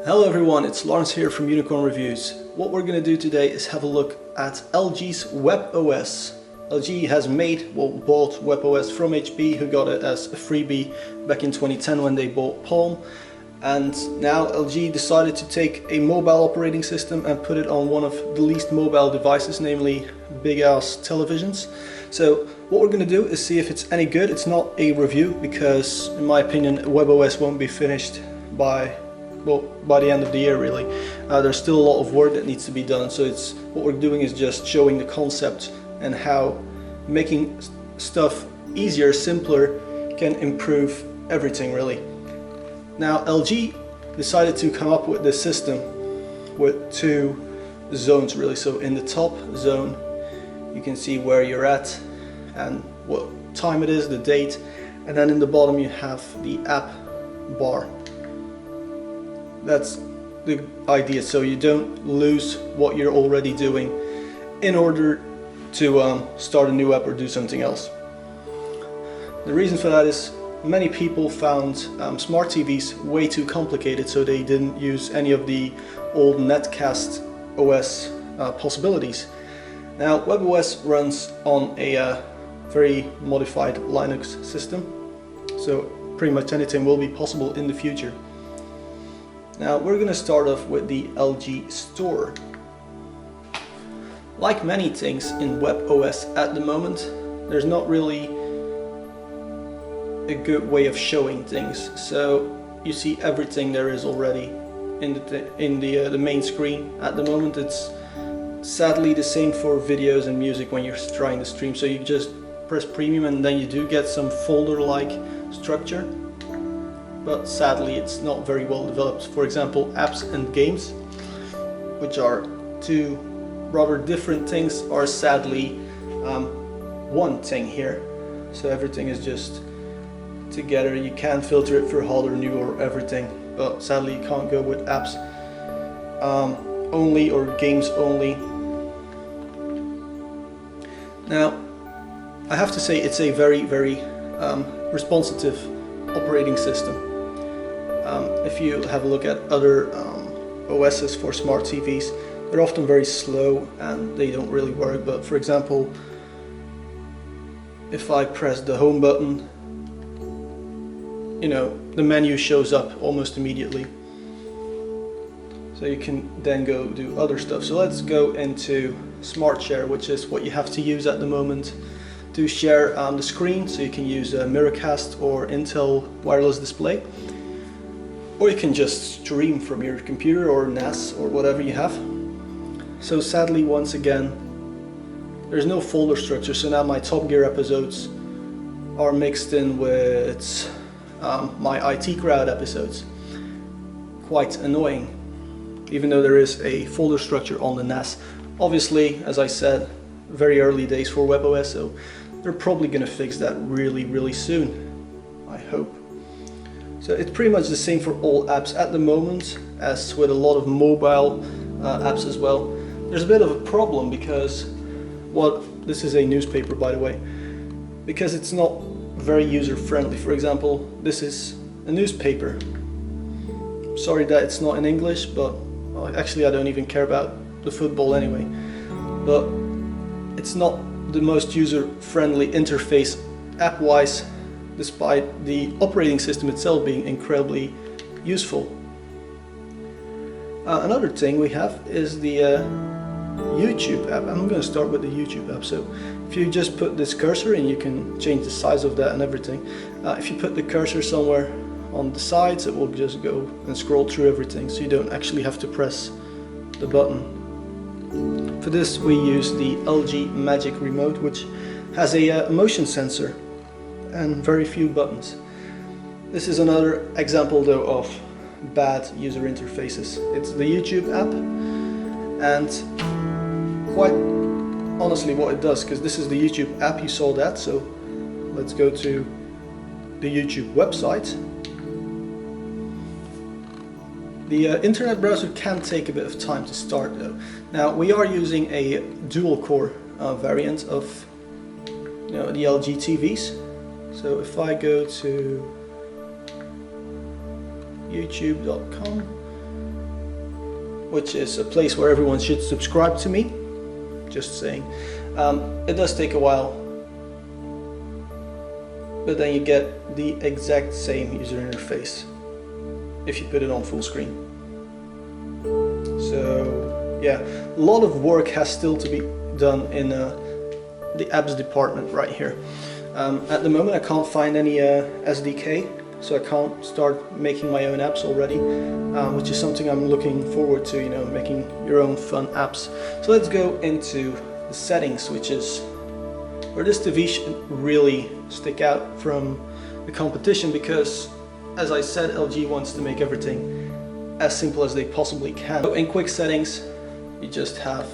Hello everyone, it's Lawrence here from Unicorn Reviews. What we're going to do today is have a look at LG's WebOS. LG has bought WebOS from HP, who got it as a freebie back in 2010 when they bought Palm. And now LG decided to take a mobile operating system and put it on one of the least mobile devices, namely big ass televisions. So what we're going to do is see if it's any good. It's not a review because in my opinion WebOS won't be finished by the end of the year really. There's still a lot of work that needs to be done, so what we're doing is just showing the concept and how making stuff easier, simpler can improve everything really. Now LG decided to come up with this system with two zones really. So in the top zone you can see where you're at and what time it is, the date, and then in the bottom you have the app bar. That's the idea, so you don't lose what you're already doing in order to start a new app or do something else. The reason for that is many people found smart TVs way too complicated, so they didn't use any of the old Netcast OS possibilities. Now WebOS runs on a very modified Linux system, so pretty much anything will be possible in the future. Now we're going to start off with the LG Store. Like many things in WebOS at the moment, there's not really a good way of showing things. So you see everything there is already in the main screen. At the moment it's sadly the same for videos and music when you're trying to stream. So you just press premium and then you do get some folder-like structure. But sadly it's not very well developed. For example, apps and games, which are two rather different things, are sadly one thing here. So everything is just together. You can filter it for hot or new or everything, but sadly you can't go with apps only or games only. Now I have to say it's a very responsive operating system. If you have a look at other OSs for smart TVs, they're often very slow and they don't really work. But for example, if I press the home button, you know, the menu shows up almost immediately. So you can then go do other stuff. So let's go into Smart Share, which is what you have to use at the moment to share the screen. So you can use a Miracast or Intel wireless display, or you can just stream from your computer or NAS or whatever you have. So sadly, once again, there's no folder structure, so now my Top Gear episodes are mixed in with my IT Crowd episodes. Quite annoying, even though there is a folder structure on the NAS. Obviously, as I said, very early days for WebOS, so they're probably going to fix that really soon, I hope. So it's pretty much the same for all apps at the moment, as with a lot of mobile apps as well. There's a bit of a problem because, this is a newspaper by the way, because it's not very user friendly. For example, this is a newspaper. Sorry that it's not in English, but actually I don't even care about the football anyway. But it's not the most user friendly interface app wise, despite the operating system itself being incredibly useful. Another thing we have is the YouTube app. I'm going to start with the YouTube app. So if you just put this cursor in, you can change the size of that and everything. If you put the cursor somewhere on the sides, it will just go and scroll through everything, so you don't actually have to press the button. For this we use the LG Magic Remote, which has a motion sensor and very few buttons. This is another example though of bad user interfaces. It's the YouTube app, and quite honestly what it does, because this is the YouTube app, you saw that, so let's go to the YouTube website. The internet browser can take a bit of time to start though. Now we are using a dual core variant of the LG TVs. So if I go to youtube.com which is a place where everyone should subscribe to me. Just saying. It does take a while, but then you get the exact same user interface if you put it on full screen. So yeah, a lot of work has still to be done in the apps department right here. At the moment I can't find any SDK, so I can't start making my own apps already, which is something I'm looking forward to, you know, making your own fun apps. So let's go into the settings, which is where this TV should really stick out from the competition, because as I said, LG wants to make everything as simple as they possibly can. So in quick settings, you just have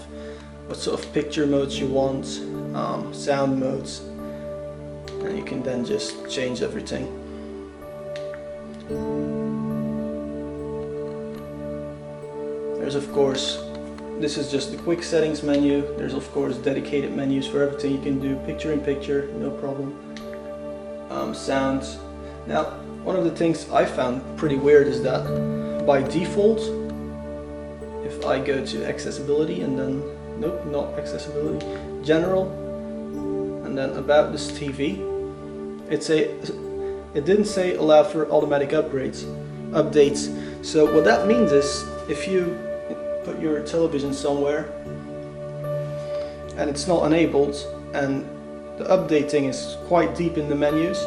what sort of picture modes you want, sound modes, and you can then just change everything. There's of course, this is just the quick settings menu. There's of course dedicated menus for everything you can do, picture in picture, no problem. Sounds. Now, one of the things I found pretty weird is that by default, if I go to accessibility and then, nope, not accessibility, general, and then about this TV, it didn't say allow for automatic updates. So what that means is, if you put your television somewhere and it's not enabled and the updating is quite deep in the menus,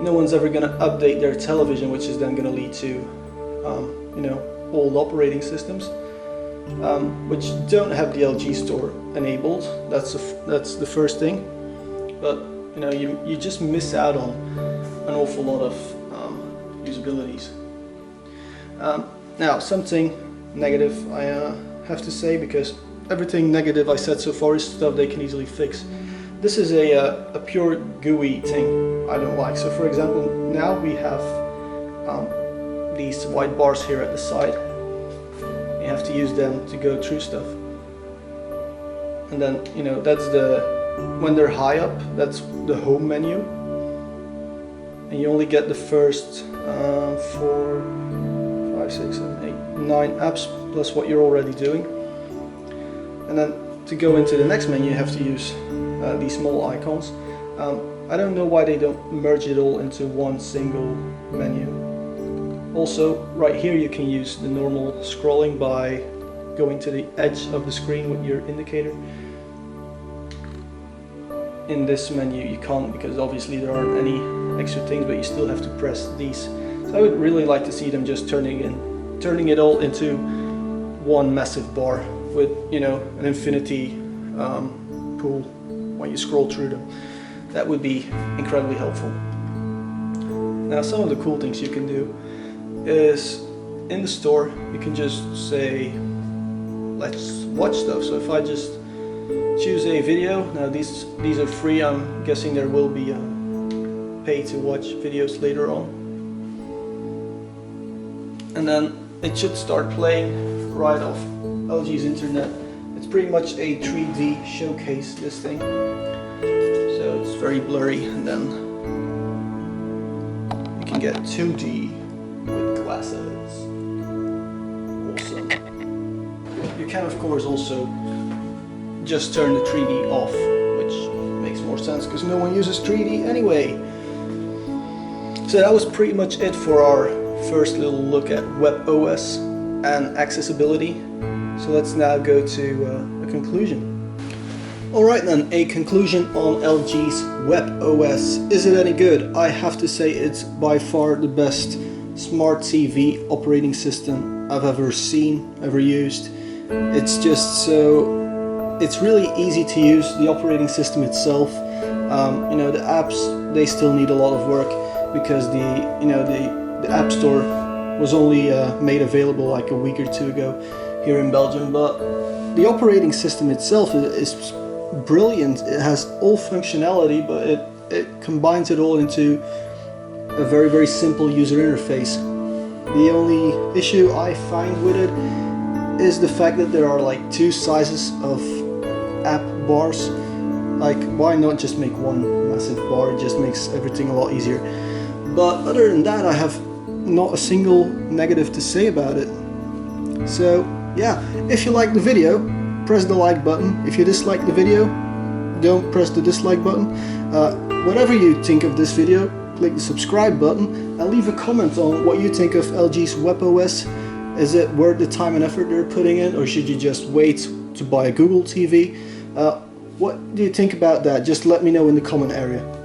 no one's ever going to update their television, which is then going to lead to you know, old operating systems which don't have the LG store enabled. That's the first thing. But you know, you just miss out on an awful lot of usabilities. Now, something negative I have to say, because everything negative I said so far is stuff they can easily fix. This is a pure GUI thing I don't like. So for example, now we have these white bars here at the side. You have to use them to go through stuff. And then, you know, that's when they're high up, that's the home menu. And you only get the first 4, 5, 6, 7, 8, 9 apps plus what you're already doing. And then to go into the next menu you have to use these small icons. I don't know why they don't merge it all into one single menu. Also, right here you can use the normal scrolling by going to the edge of the screen with your indicator. In this menu you can't, because obviously there aren't any extra things, but you still have to press these. So I would really like to see them just turning it all into one massive bar with, you know, an infinity pool when you scroll through them. That would be incredibly helpful. Now, some of the cool things you can do is in the store you can just say let's watch stuff. So if I just choose a video, now these are free, I'm guessing there will be pay to watch videos later on, and then it should start playing right off LG's internet. It's pretty much a 3D showcase, this thing, so it's very blurry, and then you can get 2D with glasses. Awesome. You can of course also just turn the 3D off, which makes more sense because no one uses 3D anyway. So that was pretty much it for our first little look at WebOS and accessibility. So let's now go to a conclusion. Alright then, a conclusion on LG's WebOS. Is it any good? I have to say it's by far the best smart TV operating system I've ever seen, ever used. It's just so, it's really easy to use, the operating system itself. You know, the apps, they still need a lot of work because the App Store was only made available like a week or two ago here in Belgium, but the operating system itself is brilliant. It has all functionality, but it combines it all into a very, very simple user interface. The only issue I find with it is the fact that there are like two sizes of app bars. Like, why not just make one massive bar? It just makes everything a lot easier. But other than that, I have not a single negative to say about it. So yeah, if you like the video, press the like button. If you dislike the video, don't press the dislike button. Whatever you think of this video, click the subscribe button and leave a comment on what you think of LG's WebOS. Is it worth the time and effort they're putting in, or should you just wait to buy a Google TV? What do you think about that? Just let me know in the comment area.